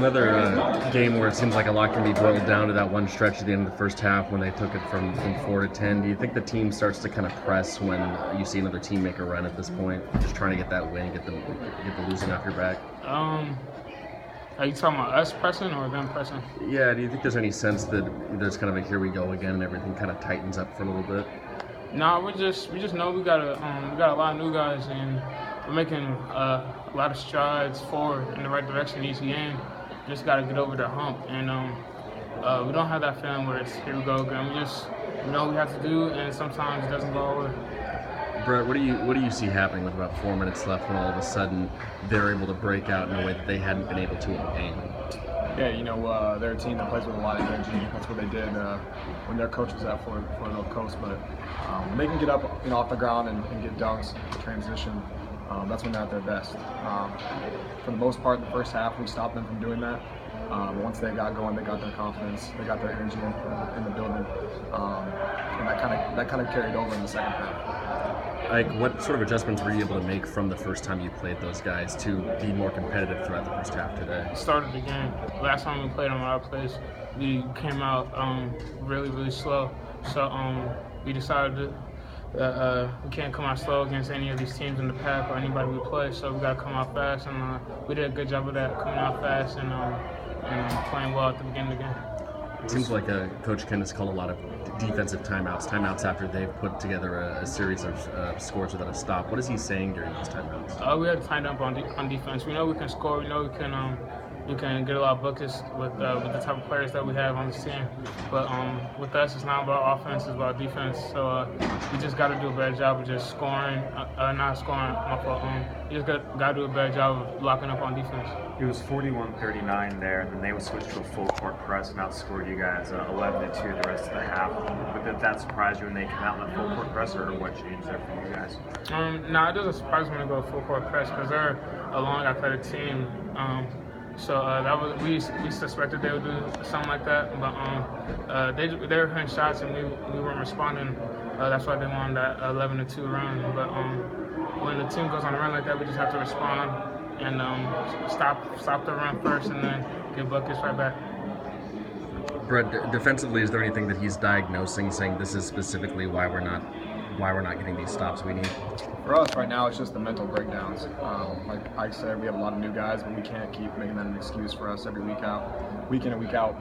Another game where it seems like a lot can be boiled down to that one stretch at the end of the first half when they took it from 4 to 10. Do you think the team starts to kind of press when you see another team make a run at this point, just trying to get that win, get the losing off your back? Are you talking about us pressing or them pressing? Yeah. Do you think there's any sense that there's kind of a here we go again and everything kind of tightens up for a little bit? No, we just know we got a lot of new guys and we're making a lot of strides forward in the right direction each game. Just got to get over the hump, and we don't have that feeling where it's here we go again. We know what we have to do, and sometimes it doesn't go our way. Brett, what do you see happening with about 4 minutes left when all of a sudden they're able to break out in a way that they hadn't been able to in the game? Yeah, they're a team that plays with a lot of energy. That's what they did when their coach was at Florida Coast. But when they can get up, off the ground and get dunks, transition, that's when they're at their best. For the most part, in the first half, we stopped them from doing that. But once they got going, they got their confidence, they got their energy in the building, and that kind of carried over in the second half. Like, what sort of adjustments were you able to make from the first time you played those guys to be more competitive throughout the first half today? Started the game. Last time we played them at our place, we came out really, really slow. So we decided that we can't come out slow against any of these teams in the pack or anybody we play. So we got to come out fast, and we did a good job of that, coming out fast and playing well at the beginning of the game. It seems like Coach Ken has called a lot of defensive timeouts after they've put together a series of scores without a stop. What is he saying during those timeouts? We had to tighten up on defense. We know we can score. We know we can get a lot of buckets with the type of players that we have on this team. But with us, it's not about offense, it's about defense. So we just got to do a better job of just scoring, not scoring, my fault. We just got to do a better job of locking up on defense. It was 41-39 there, and then they would switch to a full court press and outscored you guys 11-2 the rest of the half. But did that surprise you when they came out in the full court press, or what changed there for you guys? No, it doesn't surprise me when they go full court press because they're a long athletic team. So we suspected they would do something like that, but they were hitting shots and we weren't responding. That's why they won that 11-2 run. But when the team goes on a run like that, we just have to respond and stop the run first and then get buckets right back. Brett, defensively, is there anything that he's diagnosing, saying this is specifically why we're not getting these stops we need? For us right now, it's just the mental breakdowns. Like I said, we have a lot of new guys, but we can't keep making that an excuse for us every week in and week out.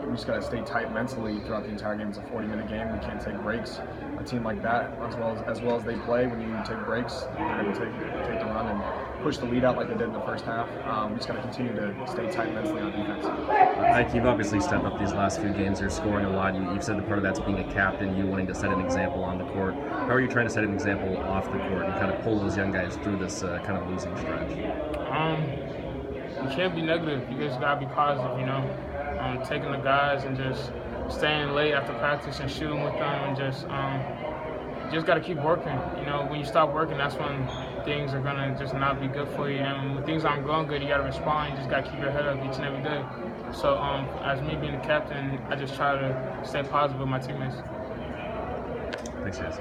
We just got to stay tight mentally throughout the entire game. It's a 40-minute game. We can't take breaks. A team like that, as well as they play, when you take breaks, they're going to take the run and push the lead out like they did in the first half. We just got to continue to stay tight mentally on defense. Ike, you've obviously stepped up these last few games. You're scoring a lot. You've said that part of that's being a captain, you wanting to set an example on the court. How are you trying to set an example off the court and kind of pull those young guys through this kind of losing stretch? You can't be negative. You just got to be positive, taking the guys and just staying late after practice and shooting with them and just got to keep working. When you stop working, that's when things are going to just not be good for you. And when things aren't going good, you got to respond. You just got to keep your head up each and every day. So as me being the captain, I just try to stay positive with my teammates. Thanks, guys.